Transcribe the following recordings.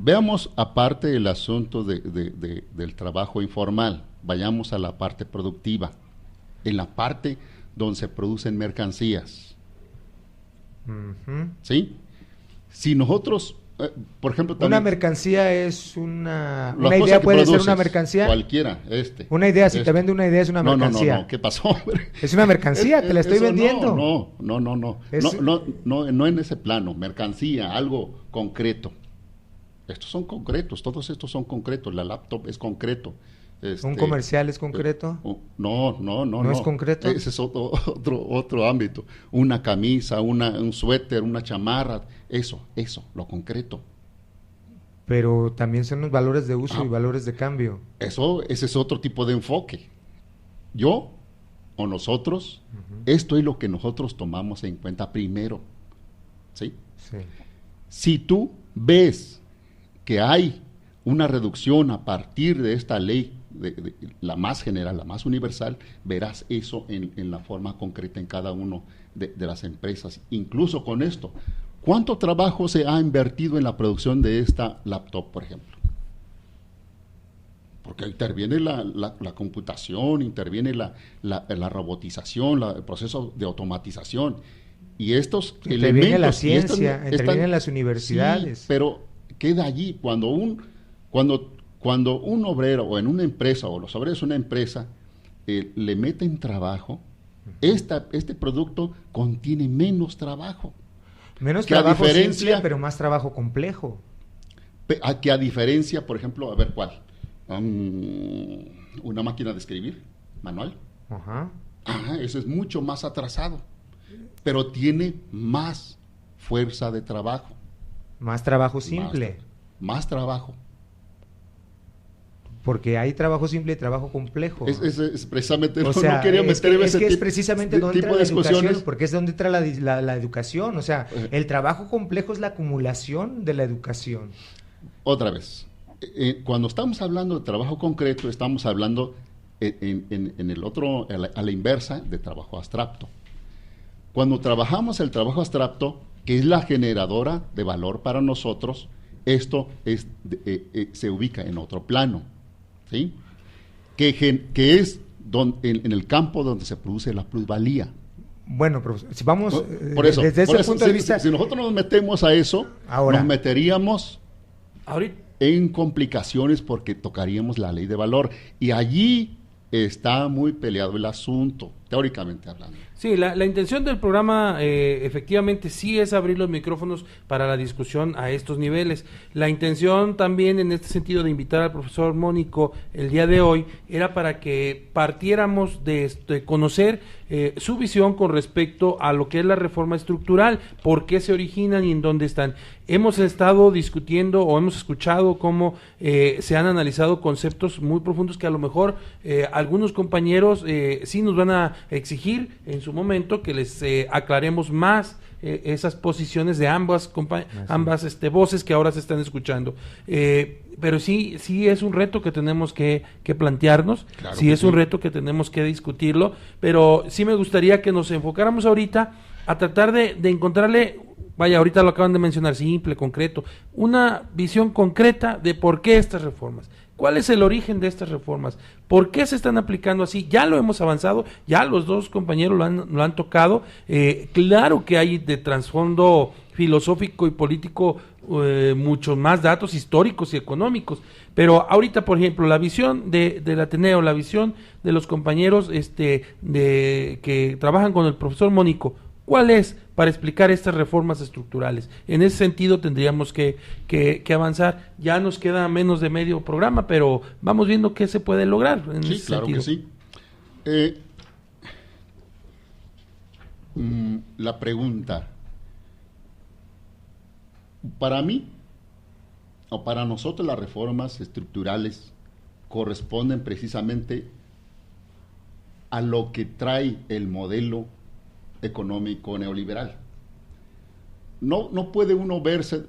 Veamos aparte el asunto del trabajo informal, vayamos a la parte productiva, en la parte donde se producen mercancías. ¿Sí? Si nosotros, por ejemplo, también, una mercancía es una la cosa idea que puede ser produces, una mercancía. cualquiera, una idea, si te vende una idea es una mercancía. No, ¿qué pasó, hombre? Es una mercancía, te la estoy vendiendo. No en ese plano, mercancía, algo concreto. Estos son concretos, todos estos son concretos, la laptop es concreto. ¿Un comercial es concreto? No. ¿No es concreto? Ese es otro ámbito. Una camisa, un suéter, una chamarra, eso, lo concreto. Pero también son los valores de uso y valores de cambio. Ese es otro tipo de enfoque. Yo o nosotros, esto es lo que nosotros tomamos en cuenta primero. ¿Sí? Sí. Si tú ves que hay una reducción a partir de esta ley, de la más general, la más universal, verás eso en la forma concreta en cada uno de las empresas. Incluso con esto, ¿cuánto trabajo se ha invertido en la producción de esta laptop, por ejemplo? Porque interviene la computación, interviene la robotización, el proceso de automatización. Y estos elementos... Interviene la ciencia, intervienen las universidades. Sí, pero queda allí. Cuando un obrero o en una empresa, o los obreros de una empresa, le meten trabajo, este producto contiene menos trabajo. Menos trabajo simple, pero más trabajo complejo. Que a diferencia, por ejemplo, a ver cuál. Una máquina de escribir, manual. Eso es mucho más atrasado, pero tiene más fuerza de trabajo. Más trabajo simple. Más trabajo. Porque hay trabajo simple y trabajo complejo. Es precisamente, no quería meter en ese tipo de discusiones. Es precisamente donde entra la educación, porque es donde entra la educación. O sea, el trabajo complejo es la acumulación de la educación. Otra vez, cuando estamos hablando de trabajo concreto, estamos hablando en el otro, a la inversa, de trabajo abstracto. Cuando trabajamos el trabajo abstracto, que es la generadora de valor para nosotros, esto se ubica en otro plano, ¿sí? Que es en el campo donde se produce la plusvalía. Bueno, profesor, si vamos desde ese punto de vista... Si nosotros nos metemos a eso, nos meteríamos en complicaciones porque tocaríamos la ley de valor. Y allí está muy peleado el asunto, teóricamente hablando. Sí, la intención del programa efectivamente sí es abrir los micrófonos para la discusión a estos niveles. La intención también en este sentido de invitar al profesor Mónico el día de hoy era para que partiéramos de conocer su visión con respecto a lo que es la reforma estructural, por qué se originan y en dónde están. Hemos estado discutiendo o hemos escuchado cómo se han analizado conceptos muy profundos que a lo mejor algunos compañeros sí nos van a exigir en su momento que les aclaremos más esas posiciones de ambas voces que ahora se están escuchando. Pero sí es un reto que tenemos que plantearnos, claro, sí es un reto que tenemos que discutirlo, pero sí me gustaría que nos enfocáramos ahorita a tratar de encontrarle, vaya, ahorita lo acaban de mencionar, simple, concreto, una visión concreta de por qué estas reformas. ¿Cuál es el origen de estas reformas? ¿Por qué se están aplicando así? Ya lo hemos avanzado, ya los dos compañeros lo han tocado. Claro que hay de trasfondo filosófico y político muchos más datos históricos y económicos. Pero ahorita, por ejemplo, la visión del Ateneo, la visión de los compañeros que trabajan con el profesor Mónico, ¿cuál es para explicar estas reformas estructurales? En ese sentido tendríamos que avanzar. Ya nos queda menos de medio programa, pero vamos viendo qué se puede lograr en ese sentido. Sí, claro que sí. La pregunta, para mí, o para nosotros, las reformas estructurales corresponden precisamente a lo que trae el modelo económico neoliberal. No puede uno verse,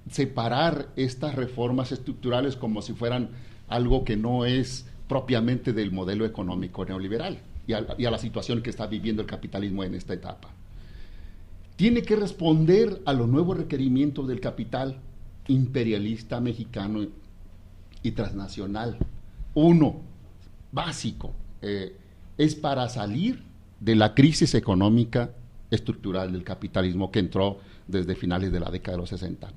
separar estas reformas estructurales como si fueran algo que no es propiamente del modelo económico neoliberal y a la situación que está viviendo el capitalismo en esta etapa. tiene que responder a los nuevos requerimientos del capital imperialista mexicano y transnacional. Uno, básico, es para salir de la crisis económica estructural del capitalismo que entró desde finales de la década de los 60,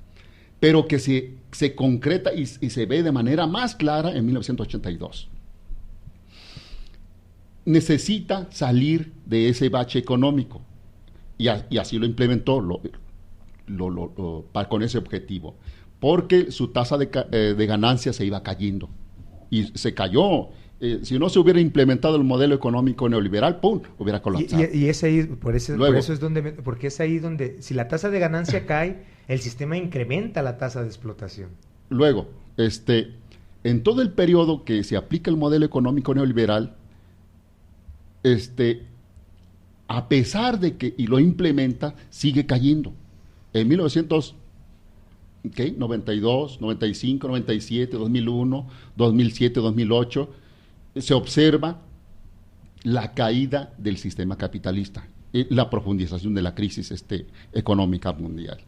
pero que se concreta y se ve de manera más clara en 1982. Necesita salir de ese bache económico y así lo implementó con ese objetivo, porque su tasa de ganancia se iba cayendo y se cayó. Si no se hubiera implementado el modelo económico neoliberal, ¡pum!, hubiera colapsado. Y es ahí, por eso es porque es ahí donde, si la tasa de ganancia cae, el sistema incrementa la tasa de explotación. Luego, en todo el periodo que se aplica el modelo económico neoliberal, a pesar de que, y lo implementa, sigue cayendo. En 1992, 95, 97, 2001, 2007, 2008, se observa la caída del sistema capitalista, la profundización de la crisis económica mundial.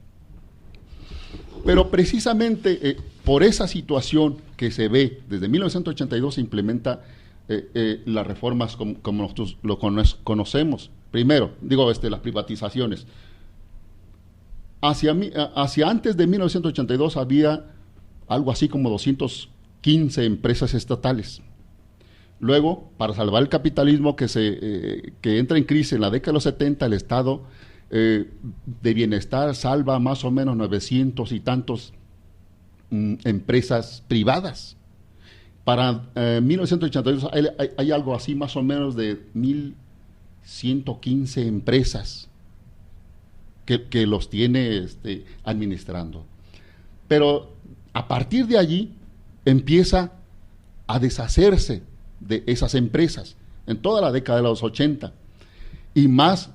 Pero precisamente por esa situación que se ve, desde 1982 se implementa las reformas como nosotros lo conocemos. Primero, las privatizaciones. Hacia antes de 1982 había algo así como 215 empresas estatales. Luego, para salvar el capitalismo que entra en crisis en la década de los 70, el Estado de Bienestar salva más o menos 900 y tantos empresas privadas. Para 1982 hay algo así más o menos de 1.115 empresas que los tiene administrando. Pero a partir de allí empieza a deshacerse de esas empresas en toda la década de los 80 y más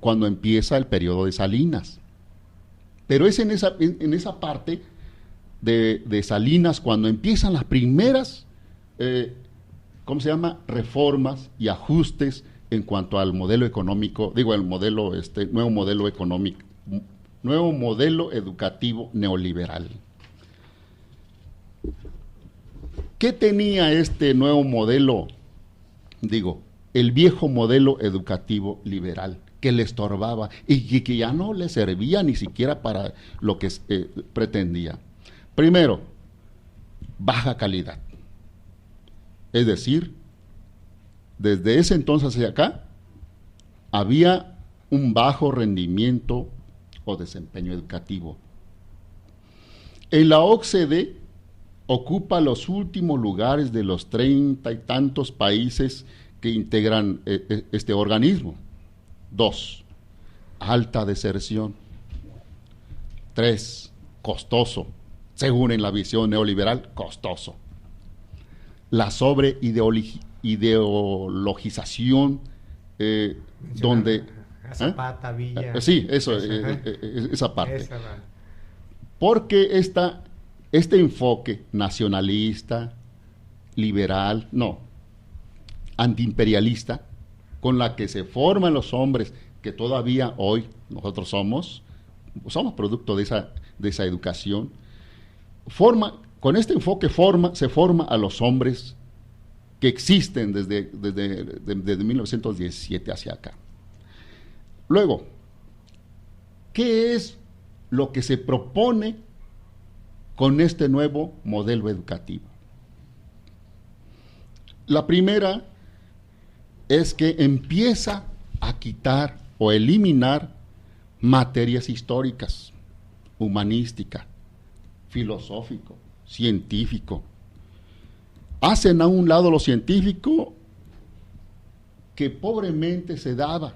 cuando empieza el periodo de Salinas. Pero es en esa parte de Salinas cuando empiezan las primeras reformas y ajustes en cuanto al modelo económico, nuevo modelo educativo neoliberal. ¿Qué tenía este nuevo modelo? El viejo modelo educativo liberal, que le estorbaba y que ya no le servía ni siquiera para lo que pretendía. Primero, baja calidad. Es decir, desde ese entonces hacia acá, había un bajo rendimiento o desempeño educativo. En la OCDE ocupa los últimos lugares de los 30 y tantos países que integran este organismo. 2, alta deserción. 3, costoso. Según en la visión neoliberal, costoso. La sobreideologización donde... Zapata, Villa. Sí, eso, esa parte. Porque este enfoque nacionalista, liberal, antiimperialista, con la que se forman los hombres que todavía hoy nosotros somos producto de esa educación, con este enfoque se forma a los hombres que existen desde 1917 hacia acá. Luego, ¿qué es lo que se propone con este nuevo modelo educativo? La primera es que empieza a quitar o eliminar materias históricas, humanística, filosófico, científico. Hacen a un lado lo científico que pobremente se daba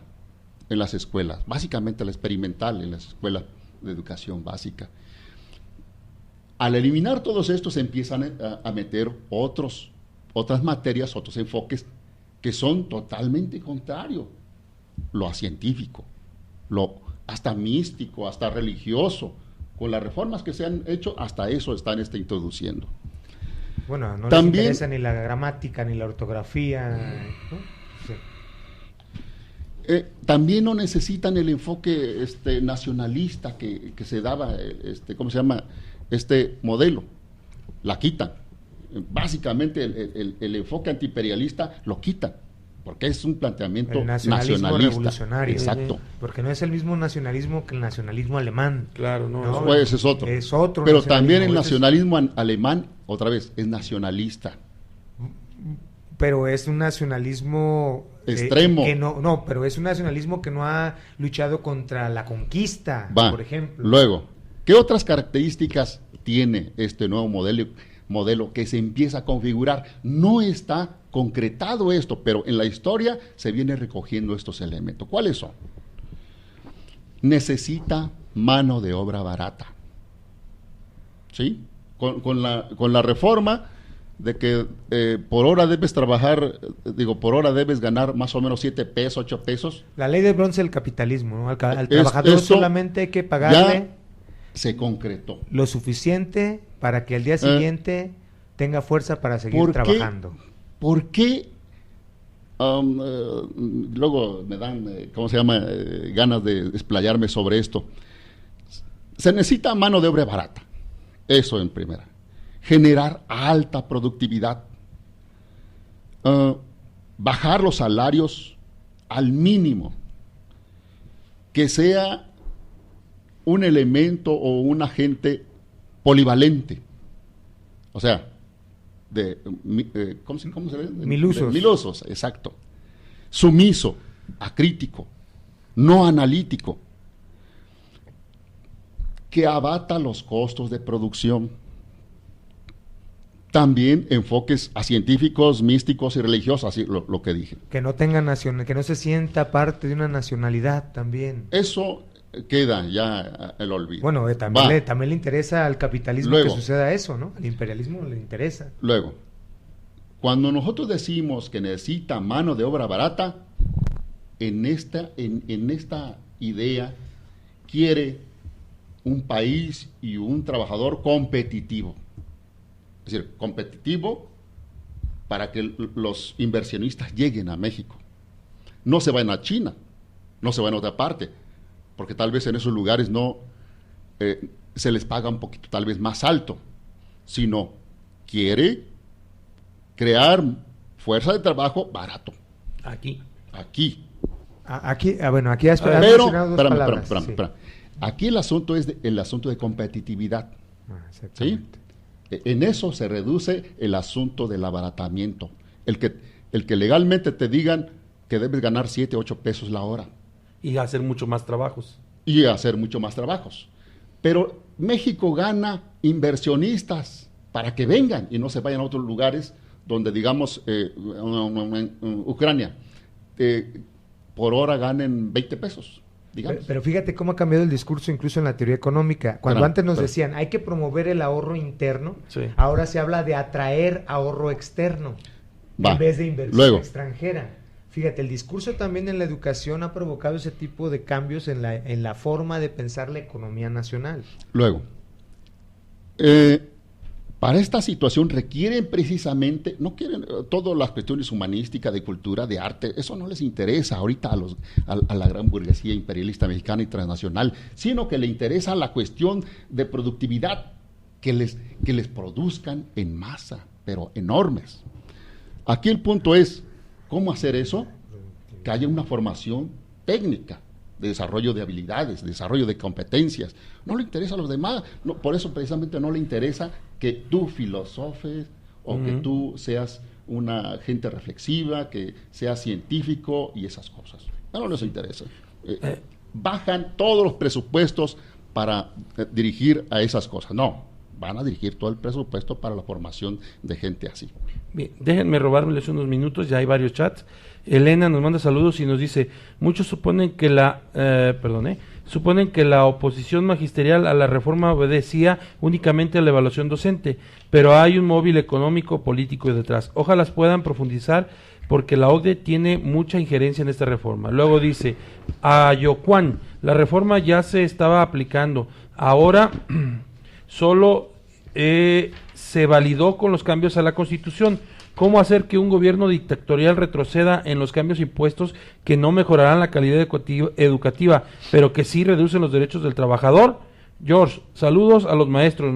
en las escuelas, básicamente la experimental en las escuelas de educación básica. Al eliminar todos estos se empiezan a meter otras materias, otros enfoques que son totalmente contrarios, lo científico, lo hasta místico, hasta religioso. Con las reformas que se han hecho, hasta eso están introduciendo. Bueno, no les interesa ni la gramática, ni la ortografía, ¿no? Sí. también no necesitan el enfoque nacionalista que se daba, ¿cómo se llama? Este modelo. La quitan. Básicamente el enfoque antiimperialista lo quitan, porque es un planteamiento nacionalista. Revolucionario. Exacto. Porque no es el mismo nacionalismo que el nacionalismo alemán. Claro, no. Pues es otro. Es otro. Pero también el nacionalismo alemán, otra vez, es nacionalista. Pero es un nacionalismo extremo. Pero es un nacionalismo que no ha luchado contra la conquista, por ejemplo. Luego, ¿qué otras características tiene este nuevo modelo que se empieza a configurar? No está concretado esto, pero en la historia se viene recogiendo estos elementos. ¿Cuáles son? Necesita mano de obra barata. ¿Sí? Con la reforma de que por hora debes trabajar, por hora debes ganar más o menos 7 pesos, 8 pesos. La ley del bronce del capitalismo, ¿no? Al trabajador solamente hay que pagarle... se concretó. Lo suficiente para que al día siguiente tenga fuerza para seguir trabajando. ¿Por qué? Luego me dan, ganas de explayarme sobre esto. Se necesita mano de obra barata. Eso en primera. Generar alta productividad. Bajar los salarios al mínimo. Que sea un elemento o un agente polivalente, o sea, ¿cómo se ve? Milusos, exacto. Sumiso, acrítico, no analítico, que abata los costos de producción. También enfoques a científicos, místicos y religiosos, así lo que dije. Que no tenga que no se sienta parte de una nacionalidad también. Eso queda ya el olvido. Bueno, también le interesa al capitalismo que suceda eso, ¿no? Al imperialismo le interesa. Luego, cuando nosotros decimos que necesita mano de obra barata, en esta idea quiere un país y un trabajador competitivo. Es decir, competitivo para que los inversionistas lleguen a México. No se vayan a China, no se vayan a otra parte, porque tal vez en esos lugares no se les paga un poquito, tal vez más alto, sino quiere crear fuerza de trabajo barato. Aquí. Aquí has mencionado dos palabras. Espera. Aquí el asunto es el asunto de competitividad. ¿Sí? En eso se reduce el asunto del abaratamiento. El que legalmente te digan que debes ganar 7, 8 pesos la hora. Y hacer mucho más trabajos. Pero México gana inversionistas para que vengan y no se vayan a otros lugares donde, digamos, Ucrania, por hora ganen 20 pesos. Pero fíjate cómo ha cambiado el discurso incluso en la teoría económica. Cuando antes nos decían hay que promover el ahorro interno, ahora se habla de atraer ahorro externo en vez de inversión extranjera. Fíjate, el discurso también en la educación ha provocado ese tipo de cambios en la forma de pensar la economía nacional. Luego, para esta situación requieren precisamente, no quieren todas las cuestiones humanísticas, de cultura, de arte, eso no les interesa ahorita a la gran burguesía imperialista mexicana y transnacional, sino que le interesa la cuestión de productividad, que les produzcan en masa, pero enormes. Aquí el punto es, ¿cómo hacer eso? Que haya una formación técnica, de desarrollo de habilidades, de desarrollo de competencias. No le interesa a los demás, por eso precisamente no le interesa que tú filosofes o que tú seas una gente reflexiva, que seas científico y esas cosas. No les interesa. Bajan todos los presupuestos para dirigir a esas cosas. No, van a dirigir todo el presupuesto para la formación de gente así. Bien, déjenme robármeles unos minutos, ya hay varios chats. Elena nos manda saludos y nos dice, muchos suponen que la oposición magisterial a la reforma obedecía únicamente a la evaluación docente, pero hay un móvil económico político detrás. Ojalá puedan profundizar porque la OCDE tiene mucha injerencia en esta reforma. Luego dice, a Yocuán, la reforma ya se estaba aplicando, ahora solo se validó con los cambios a la Constitución. ¿Cómo hacer que un gobierno dictatorial retroceda en los cambios impuestos que no mejorarán la calidad educativa, pero que sí reducen los derechos del trabajador? George, saludos a los maestros.